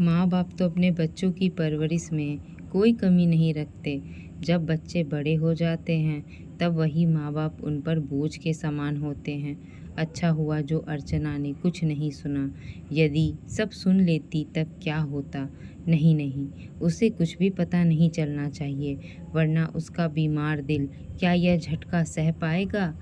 माँ बाप तो अपने बच्चों की परवरिश में कोई कमी नहीं रखते। जब बच्चे बड़े हो जाते हैं तब वही माँ बाप उन पर बोझ के समान होते हैं। अच्छा हुआ जो अर्चना ने कुछ नहीं सुना। यदि सब सुन लेती तब क्या होता। नहीं नहीं, उसे कुछ भी पता नहीं चलना चाहिए, वरना उसका बीमार दिल क्या यह झटका सह पाएगा।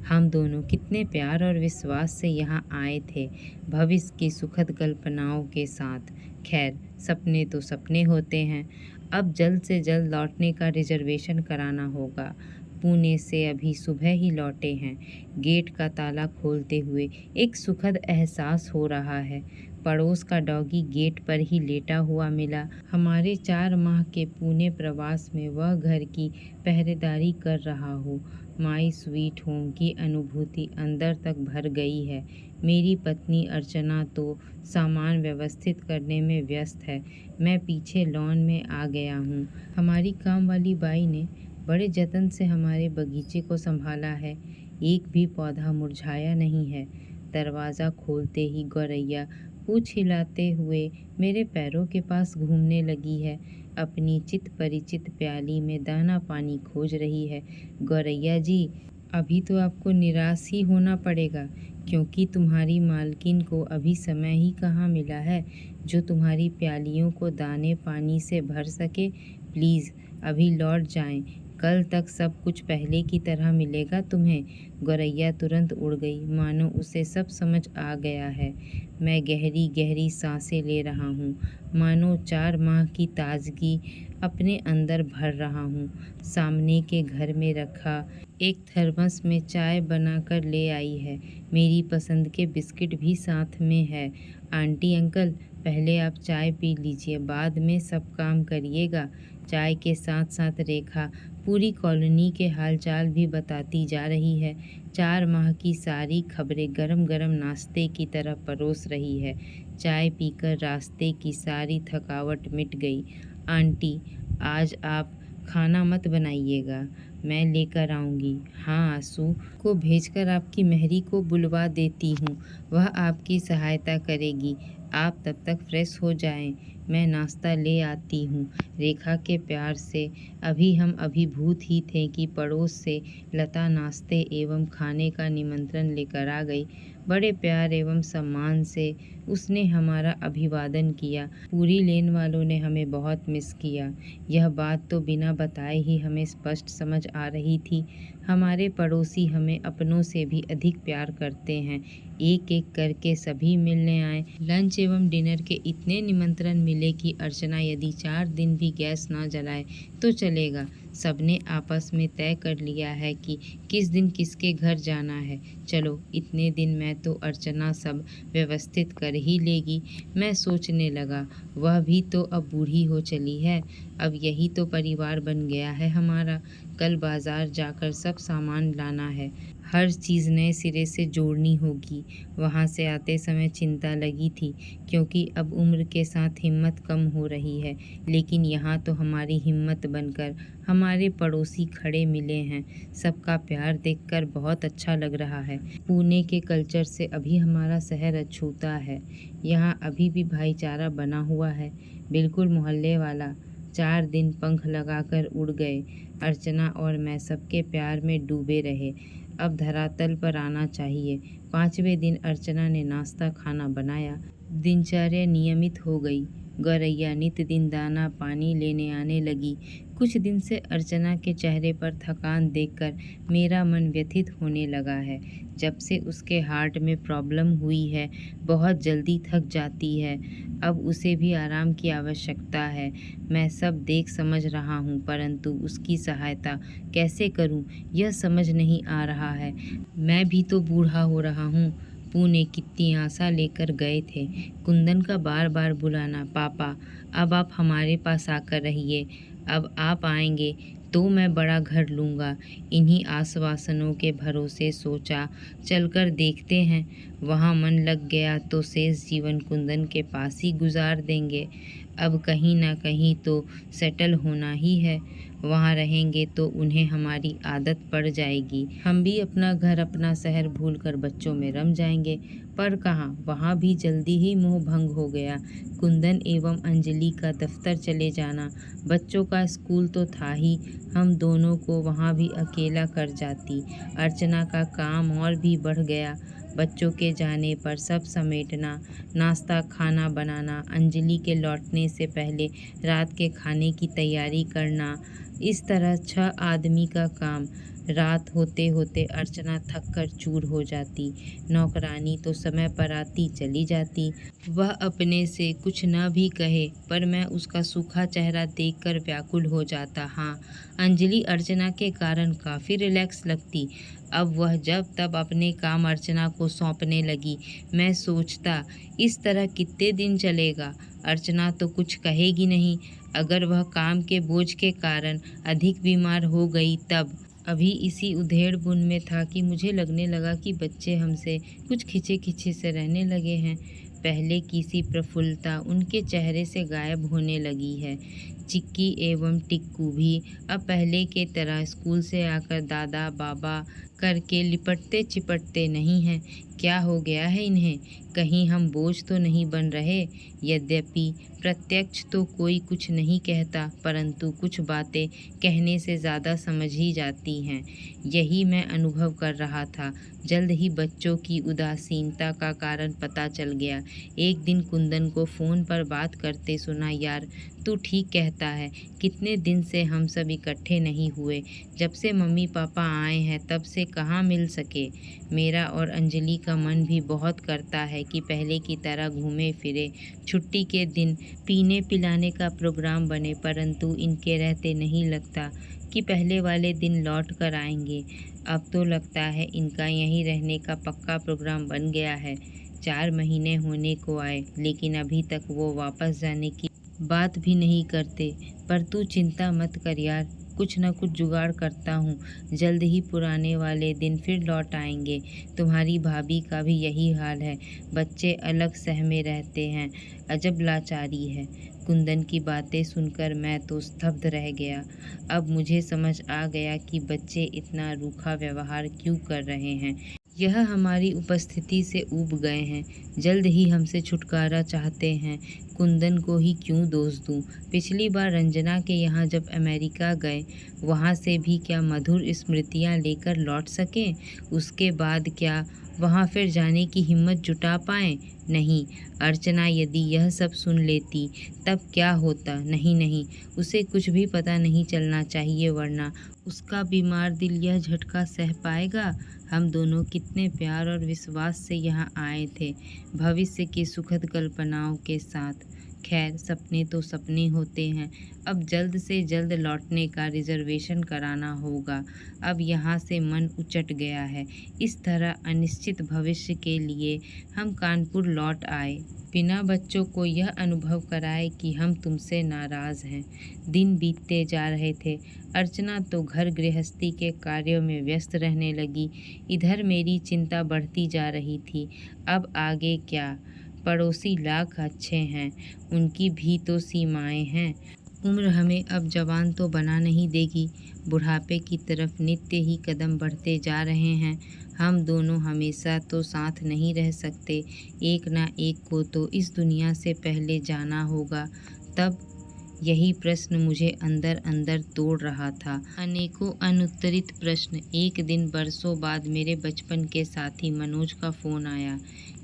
हम दोनों कितने प्यार और विश्वास से यहाँ आए थे, भविष्य की सुखद कल्पनाओं के साथ। खैर, सपने तो सपने होते हैं। अब जल्द से जल्द लौटने का रिजर्वेशन कराना होगा। पुणे से अभी सुबह ही लौटे हैं। गेट का ताला खोलते हुए एक सुखद एहसास हो रहा है। पड़ोस का डॉगी गेट पर ही लेटा हुआ मिला। हमारे 4 माह के पुणे प्रवास में वह घर की पहरेदारी कर रहा हो। माई स्वीट होम की अनुभूति अंदर तक भर गई है। मेरी पत्नी अर्चना तो सामान व्यवस्थित करने में व्यस्त है। मैं पीछे लॉन में आ गया हूँ। हमारी काम वाली बाई ने बड़े जतन से हमारे बगीचे को संभाला है। एक भी पौधा मुरझाया नहीं है। दरवाज़ा खोलते ही गौरैया पूँछ हिलाते हुए मेरे पैरों के पास घूमने लगी है। अपनी चित परिचित प्याली में दाना पानी खोज रही है। गौरैया जी, अभी तो आपको निराश ही होना पड़ेगा, क्योंकि तुम्हारी मालकिन को अभी समय ही कहाँ मिला है जो तुम्हारी प्यालियों को दाने पानी से भर सके। प्लीज़ अभी लौट जाएं, कल तक सब कुछ पहले की तरह मिलेगा तुम्हें। गौरैया तुरंत उड़ गई, मानो उसे सब समझ आ गया है। मैं गहरी गहरी सांसें ले रहा हूँ, मानो 4 माह की ताजगी अपने अंदर भर रहा हूँ। सामने के घर में रखा एक थर्मस में चाय बनाकर ले आई है। मेरी पसंद के बिस्किट भी साथ में है। आंटी अंकल, पहले आप चाय पी लीजिए, बाद में सब काम करिएगा। चाय के साथ साथ रेखा पूरी कॉलोनी के हालचाल भी बताती जा रही है। 4 माह की सारी खबरें गरम गरम नाश्ते की तरह परोस रही है। चाय पीकर रास्ते की सारी थकावट मिट गई। आंटी, आज आप खाना मत बनाइएगा, मैं लेकर आऊँगी। हाँ, आंसू को भेजकर आपकी मेहरी को बुलवा देती हूँ, वह आपकी सहायता करेगी। आप तब तक फ्रेश हो जाएं, मैं नाश्ता ले आती हूँ। रेखा के प्यार से अभी हम अभिभूत ही थे कि पड़ोस से लता नाश्ते एवं खाने का निमंत्रण लेकर आ गई। बड़े प्यार एवं सम्मान से उसने हमारा अभिवादन किया। पूरी लेन वालों ने हमें बहुत मिस किया। यह बात तो बिना बताए ही हमें स्पष्ट समझ आ रही थी। हमारे पड़ोसी हमें अपनों से भी अधिक प्यार करते हैं। एक एक करके सभी मिलने आए। लंच एवं डिनर के इतने निमंत्रण मिले कि अर्चना यदि 4 दिन भी गैस ना जलाए तो चलेगा। सबने आपस में तय कर लिया है कि किस दिन किसके घर जाना है। चलो, इतने दिन में तो अर्चना सब व्यवस्थित कर ही लेगी। मैं सोचने लगा, वह भी तो अब बूढ़ी हो चली है। अब यही तो परिवार बन गया है हमारा। कल बाजार जाकर सब सामान लाना है। हर चीज़ नए सिरे से जोड़नी होगी। वहाँ से आते समय चिंता लगी थी, क्योंकि अब उम्र के साथ हिम्मत कम हो रही है। लेकिन यहाँ तो हमारी हिम्मत बनकर हमारे पड़ोसी खड़े मिले हैं। सबका प्यार देखकर बहुत अच्छा लग रहा है। पुणे के कल्चर से अभी हमारा शहर अछूता है। यहाँ अभी भी भाईचारा बना हुआ है, बिल्कुल मोहल्ले वाला। 4 दिन पंख लगाकर उड़ गए। अर्चना और मैं सबके प्यार में डूबे रहे। अब धरातल पर आना चाहिए। 5वें दिन अर्चना ने नाश्ता खाना बनाया। दिनचर्या नियमित हो गई। गौरैया नित दिन दाना पानी लेने आने लगी। कुछ दिन से अर्चना के चेहरे पर थकान देखकर मेरा मन व्यथित होने लगा है। जब से उसके हार्ट में प्रॉब्लम हुई है, बहुत जल्दी थक जाती है। अब उसे भी आराम की आवश्यकता है। मैं सब देख समझ रहा हूँ, परंतु उसकी सहायता कैसे करूँ यह समझ नहीं आ रहा है। मैं भी तो बूढ़ा हो रहा हूँ। पुणे कितनी आशा लेकर गए थे। कुंदन का बार बार बुलाना, पापा अब आप हमारे पास आकर रहिए। अब आप आएंगे तो मैं बड़ा घर लूँगा। इन्हीं आश्वासनों के भरोसे सोचा चलकर देखते हैं। वहाँ मन लग गया तो शेष जीवन कुंदन के पास ही गुजार देंगे। अब कहीं ना कहीं तो सेटल होना ही है। वहाँ रहेंगे तो उन्हें हमारी आदत पड़ जाएगी। हम भी अपना घर अपना शहर भूलकर बच्चों में रम जाएंगे। पर कहाँ, वहाँ भी जल्दी ही मोह भंग हो गया। कुंदन एवं अंजलि का दफ्तर चले जाना, बच्चों का स्कूल तो था ही, हम दोनों को वहाँ भी अकेला कर जाती। अर्चना का काम और भी बढ़ गया। बच्चों के जाने पर सब समेटना, नाश्ता खाना बनाना, अंजलि के लौटने से पहले रात के खाने की तैयारी करना, इस तरह 6 आदमी का काम। रात होते होते अर्चना थक कर चूर हो जाती। नौकरानी तो समय पर आती चली जाती। वह अपने से कुछ न भी कहे, पर मैं उसका सूखा चेहरा देखकर व्याकुल हो जाता। हाँ, अंजलि अर्चना के कारण काफ़ी रिलैक्स लगती। अब वह जब तब अपने काम अर्चना को सौंपने लगी। मैं सोचता, इस तरह कितने दिन चलेगा? अर्चना तो कुछ कहेगी नहीं। अगर वह काम के बोझ के कारण अधिक बीमार हो गई तब? अभी इसी उधेड़-बुन में था कि मुझे लगने लगा कि बच्चे हमसे कुछ खिंचे-खिंचे से रहने लगे हैं। पहले की सी प्रफुल्लता उनके चेहरे से गायब होने लगी है। चिक्की एवं टिक्कू भी अब पहले के तरह स्कूल से आकर दादा बाबा करके लिपटते चिपटते नहीं हैं। क्या हो गया है इन्हें? कहीं हम बोझ तो नहीं बन रहे? यद्यपि प्रत्यक्ष तो कोई कुछ नहीं कहता, परंतु कुछ बातें कहने से ज़्यादा समझ ही जाती हैं। यही मैं अनुभव कर रहा था। जल्द ही बच्चों की उदासीनता का कारण पता चल गया। एक दिन कुंदन को फ़ोन पर बात करते सुना। यार, तू ठीक कहता है, कितने दिन से हम सब इकट्ठे नहीं हुए। जब से मम्मी पापा आए हैं तब से कहाँ मिल सके। मेरा और अंजलि का मन भी बहुत करता है कि पहले की तरह घूमे फिरे, छुट्टी के दिन पीने पिलाने का प्रोग्राम बने, परंतु इनके रहते नहीं लगता कि पहले वाले दिन लौट कर आएंगे। अब तो लगता है इनका यहीं रहने का पक्का प्रोग्राम बन गया है। 4 महीने होने को आए, लेकिन अभी तक वो वापस जाने की बात भी नहीं करते। पर तू चिंता मत कर यार, कुछ न कुछ जुगाड़ करता हूँ। जल्द ही पुराने वाले दिन फिर लौट आएंगे। तुम्हारी भाभी का भी यही हाल है। बच्चे अलग शहर में रहते हैं। अजब लाचारी है। कुंदन की बातें सुनकर मैं तो स्तब्ध रह गया। अब मुझे समझ आ गया कि बच्चे इतना रूखा व्यवहार क्यों कर रहे हैं। यह हमारी उपस्थिति से ऊब गए हैं, जल्द ही हमसे छुटकारा चाहते हैं। कुंदन को ही क्यों दोष दूं? पिछली बार रंजना के यहाँ जब अमेरिका गए, वहाँ से भी क्या मधुर स्मृतियाँ लेकर लौट सकें? उसके बाद क्या वहाँ फिर जाने की हिम्मत जुटा पाएं? नहीं। अर्चना यदि यह सब सुन लेती तब क्या होता? नहीं नहीं, उसे कुछ भी पता नहीं चलना चाहिए, वरना उसका बीमार दिल यह झटका सह पाएगा। हम दोनों कितने प्यार और विश्वास से यहाँ आए थे, भविष्य की सुखद कल्पनाओं के साथ। खैर, सपने तो सपने होते हैं। अब जल्द से जल्द लौटने का रिजर्वेशन कराना होगा। अब यहाँ से मन उचट गया है। इस तरह अनिश्चित भविष्य के लिए हम कानपुर लौट आए, बिना बच्चों को यह अनुभव कराए कि हम तुमसे नाराज़ हैं। दिन बीतते जा रहे थे। अर्चना तो घर गृहस्थी के कार्यों में व्यस्त रहने लगी। इधर मेरी चिंता बढ़ती जा रही थी। अब आगे क्या? पड़ोसी लाख अच्छे हैं, उनकी भी तो सीमाएं हैं। उम्र हमें अब जवान तो बना नहीं देगी। बुढ़ापे की तरफ नित्य ही कदम बढ़ते जा रहे हैं। हम दोनों हमेशा तो साथ नहीं रह सकते। एक ना एक को तो इस दुनिया से पहले जाना होगा। तब यही प्रश्न मुझे अंदर अंदर तोड़ रहा था। अनेकों अनुत्तरित प्रश्न। एक दिन बरसों बाद मेरे बचपन के साथी मनोज का फ़ोन आया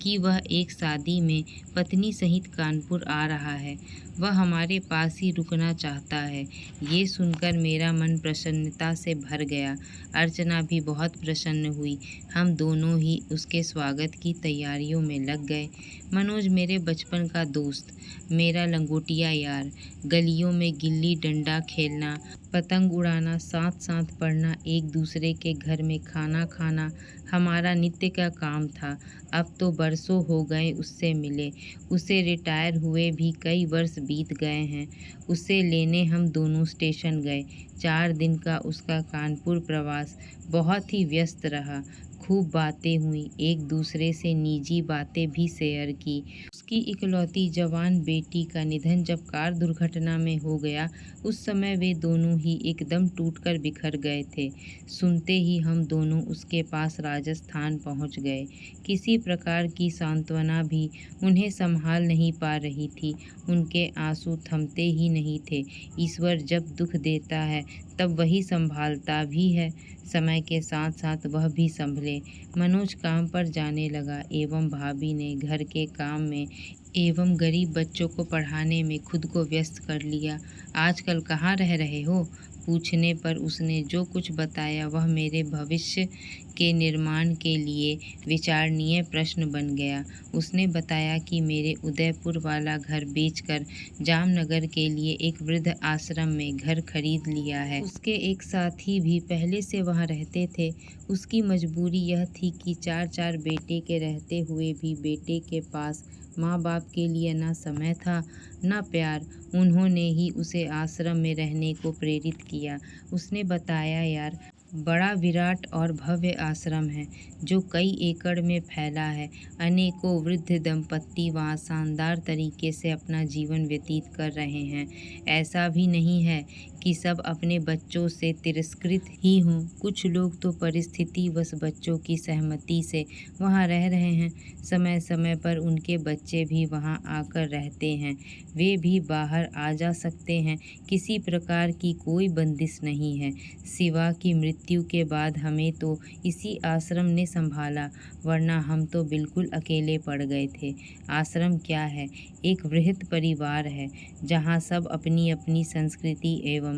कि वह एक शादी में पत्नी सहित कानपुर आ रहा है। वह हमारे पास ही रुकना चाहता है। ये सुनकर मेरा मन प्रसन्नता से भर गया। अर्चना भी बहुत प्रसन्न हुई। हम दोनों ही उसके स्वागत की तैयारियों में लग गए। मनोज मेरे बचपन का दोस्त, मेरा लंगोटिया यार। गलियों में गिल्ली डंडा खेलना, पतंग उड़ाना, साथ साथ पढ़ना, एक दूसरे के घर में खाना खाना हमारा नित्य का काम था। अब तो बरसों हो गए उससे मिले। उसे रिटायर हुए भी कई वर्ष बीत गए हैं। उसे लेने हम दोनों स्टेशन गए। 4 दिन का उसका कानपुर प्रवास बहुत ही व्यस्त रहा। खूब बातें हुई, एक दूसरे से निजी बातें भी शेयर की। उसकी इकलौती जवान बेटी का निधन जब कार दुर्घटना में हो गया, उस समय वे दोनों ही एकदम टूटकर बिखर गए थे। सुनते ही हम दोनों उसके पास राजस्थान पहुंच गए। किसी प्रकार की सांत्वना भी उन्हें संभाल नहीं पा रही थी। उनके आंसू थमते ही नहीं थे। ईश्वर जब दुख देता है तब वही संभालता भी है। समय के साथ साथ वह भी संभले। मनोज काम पर जाने लगा एवं भाभी ने घर के काम में एवं गरीब बच्चों को पढ़ाने में खुद को व्यस्त कर लिया। आजकल कहाँ रह रहे हो? पूछने पर उसने जो कुछ बताया वह मेरे भविष्य के निर्माण के लिए विचारणीय प्रश्न बन गया। उसने बताया कि मेरे उदयपुर वाला घर बेचकर जामनगर के लिए एक वृद्ध आश्रम में घर खरीद लिया है। उसके एक साथी भी पहले से वहाँ रहते थे। उसकी मजबूरी यह थी कि 4-4 बेटे के रहते हुए भी बेटे के पास माँ बाप के लिए ना समय था ना प्यार। उन्होंने ही उसे आश्रम में रहने को प्रेरित किया। उसने बताया, यार, बड़ा विराट और भव्य आश्रम है जो कई एकड़ में फैला है। अनेकों वृद्ध दंपत्ति वहाँ शानदार तरीके से अपना जीवन व्यतीत कर रहे हैं। ऐसा भी नहीं है कि सब अपने बच्चों से तिरस्कृत ही हों। कुछ लोग तो परिस्थितिवश बच्चों की सहमति से वहाँ रह रहे हैं। समय समय पर उनके बच्चे भी वहाँ आकर रहते हैं। वे भी बाहर आ जा सकते हैं। किसी प्रकार की कोई बंदिश नहीं है। शिवा की मृत्यु के बाद हमें तो इसी आश्रम ने संभाला, वरना हम तो बिल्कुल अकेले पड़ गए थे। आश्रम क्या है, एक वृहद परिवार है जहाँ सब अपनी अपनी संस्कृति एवं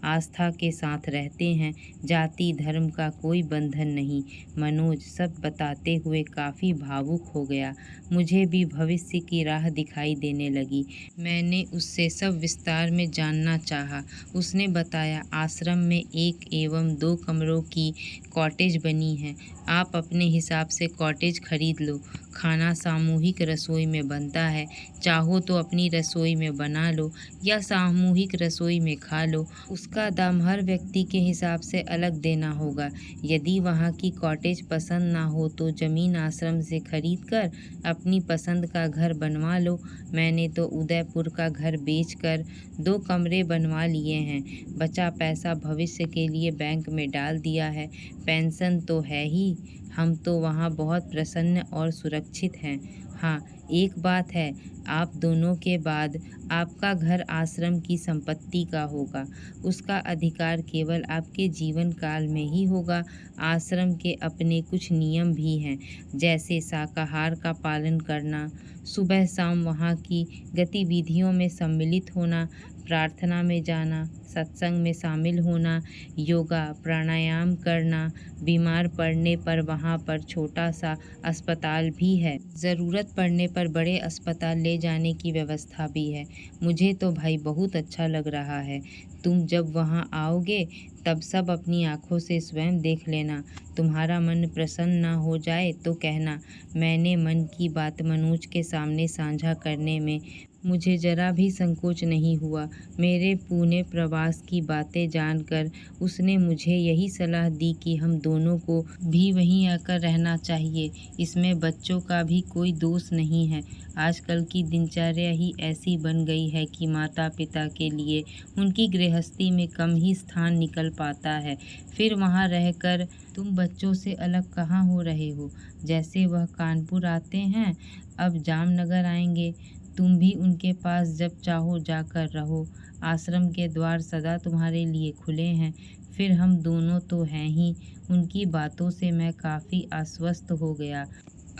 आस्था के साथ रहते हैं। जाति धर्म का कोई बंधन नहीं। मनोज सब बताते हुए काफ़ी भावुक हो गया। मुझे भी भविष्य की राह दिखाई देने लगी। मैंने उससे सब विस्तार में जानना चाहा। उसने बताया, आश्रम में 1 एवं 2 कमरों की कॉटेज बनी है। आप अपने हिसाब से कॉटेज खरीद लो। खाना सामूहिक रसोई में बनता है। चाहो तो अपनी रसोई में बना लो या सामूहिक रसोई में खा लो। उसका दाम हर व्यक्ति के हिसाब से अलग देना होगा। यदि वहाँ की कॉटेज पसंद ना हो तो ज़मीन आश्रम से खरीद कर अपनी पसंद का घर बनवा लो। मैंने तो उदयपुर का घर बेचकर 2 कमरे बनवा लिए हैं। बचा पैसा भविष्य के लिए बैंक में डाल दिया है। पेंशन तो है ही। हम तो वहाँ बहुत प्रसन्न और सुरक्षित हैं। हाँ, एक बात है, आप दोनों के बाद आपका घर आश्रम की संपत्ति का होगा। उसका अधिकार केवल आपके जीवन काल में ही होगा। आश्रम के अपने कुछ नियम भी हैं, जैसे शाकाहार का पालन करना, सुबह शाम वहाँ की गतिविधियों में सम्मिलित होना, प्रार्थना में जाना, सत्संग में शामिल होना, योगा प्राणायाम करना। बीमार पड़ने पर वहाँ पर छोटा सा अस्पताल भी है। ज़रूरत पड़ने पर बड़े अस्पताल ले जाने की व्यवस्था भी है। मुझे तो भाई बहुत अच्छा लग रहा है। तुम जब वहाँ आओगे तब सब अपनी आँखों से स्वयं देख लेना। तुम्हारा मन प्रसन्न ना हो जाए तो कहना। मैंने मन की बात मनोज के सामने साझा करने में मुझे जरा भी संकोच नहीं हुआ। मेरे पुणे प्रवास की बातें जानकर उसने मुझे यही सलाह दी कि हम दोनों को भी वहीं आकर रहना चाहिए। इसमें बच्चों का भी कोई दोष नहीं है। आजकल की दिनचर्या ही ऐसी बन गई है कि माता पिता के लिए उनकी गृहस्थी में कम ही स्थान निकल पाता है। फिर वहाँ रहकर तुम बच्चों से अलग कहाँ हो रहे हो? जैसे वह कानपुर आते हैं, अब जामनगर आएंगे। तुम भी उनके पास जब चाहो जाकर रहो। आश्रम के द्वार सदा तुम्हारे लिए खुले हैं। फिर हम दोनों तो हैं ही। उनकी बातों से मैं काफ़ी आश्वस्त हो गया।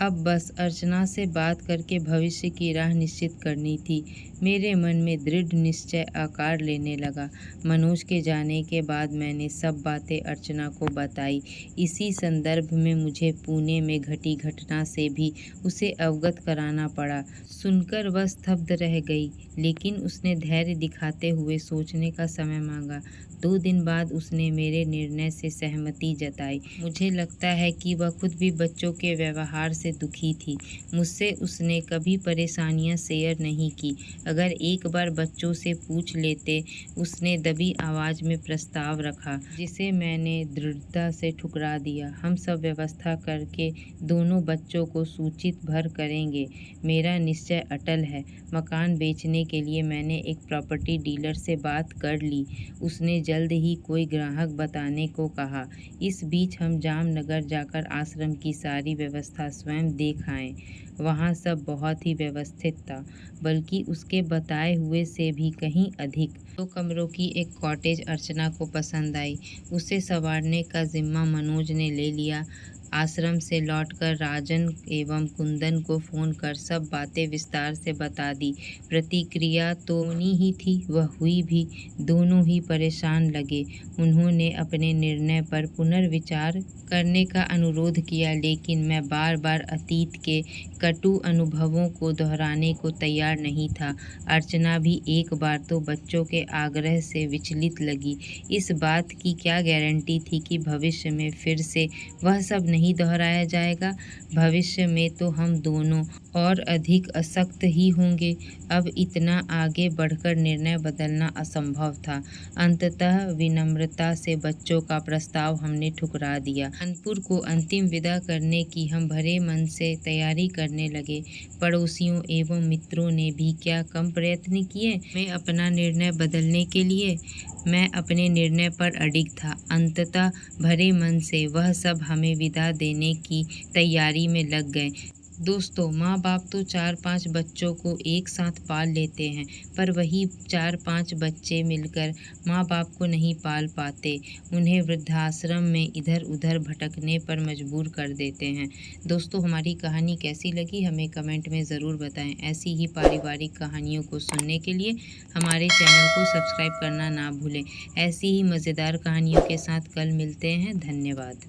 अब बस अर्चना से बात करके भविष्य की राह निश्चित करनी थी। मेरे मन में दृढ़ निश्चय आकार लेने लगा। मनोज के जाने के बाद मैंने सब बातें अर्चना को बताई। इसी संदर्भ में मुझे पुणे में घटी घटना से भी उसे अवगत कराना पड़ा। सुनकर वह स्तब्ध रह गई, लेकिन उसने धैर्य दिखाते हुए सोचने का समय मांगा। 2 दिन बाद उसने मेरे निर्णय से सहमति जताई। मुझे लगता है कि वह खुद भी बच्चों के व्यवहार से से दुखी थी। मुझसे उसने कभी परेशानियां शेयर नहीं की। अगर एक बार बच्चों से पूछ लेते, उसने दबी आवाज़ में प्रस्ताव रखा, जिसे मैंने दृढ़ता से ठुकरा दिया। हम सब व्यवस्था करके दोनों बच्चों को सूचित भर करेंगे। मेरा निश्चय अटल है। मकान बेचने के लिए मैंने एक प्रॉपर्टी डीलर से बात कर ली। उसने जल्द ही कोई ग्राहक बताने को कहा। इस बीच हम जामनगर जाकर आश्रम की सारी व्यवस्था स्वयं देख आए। वहाँ सब बहुत ही व्यवस्थित था, बल्कि उसके बताए हुए से भी कहीं अधिक। 2 कमरों की एक कॉटेज अर्चना को पसंद आई। उसे संवारने का जिम्मा मनोज ने ले लिया। आश्रम से लौटकर राजन एवं कुंदन को फोन कर सब बातें विस्तार से बता दी। प्रतिक्रिया तो होनी ही थी, वह हुई भी। दोनों ही परेशान लगे। उन्होंने अपने निर्णय पर पुनर्विचार करने का अनुरोध किया, लेकिन मैं बार बार अतीत के कटु अनुभवों को दोहराने को तैयार नहीं था। अर्चना भी एक बार तो बच्चों के आग्रह से विचलित लगी। इस बात की क्या गारंटी थी कि भविष्य में फिर से वह सब नहीं दोहराया जाएगा। भविष्य में तो हम दोनों और अधिक असक्त ही होंगे। अब इतना आगे बढ़कर निर्णय बदलना असंभव था। अंततः विनम्रता से बच्चों का प्रस्ताव हमने ठुकरा दिया। कानपुर को अंतिम विदा करने की हम भरे मन से तैयारी करने लगे। पड़ोसियों एवं मित्रों ने भी क्या कम प्रयत्न किए मैं अपना निर्णय बदलने के लिए। मैं अपने निर्णय पर अडिग था। अंततः भरे मन से वह सब हमें विदा देने की तैयारी में लग गए। दोस्तों, माँ बाप तो 4-5 बच्चों को एक साथ पाल लेते हैं, पर वही 4-5 बच्चे मिलकर माँ बाप को नहीं पाल पाते। उन्हें वृद्धाश्रम में इधर उधर भटकने पर मजबूर कर देते हैं। दोस्तों, हमारी कहानी कैसी लगी हमें कमेंट में ज़रूर बताएं। ऐसी ही पारिवारिक कहानियों को सुनने के लिए हमारे चैनल को सब्सक्राइब करना ना भूलें। ऐसी ही मज़ेदार कहानियों के साथ कल मिलते हैं। धन्यवाद।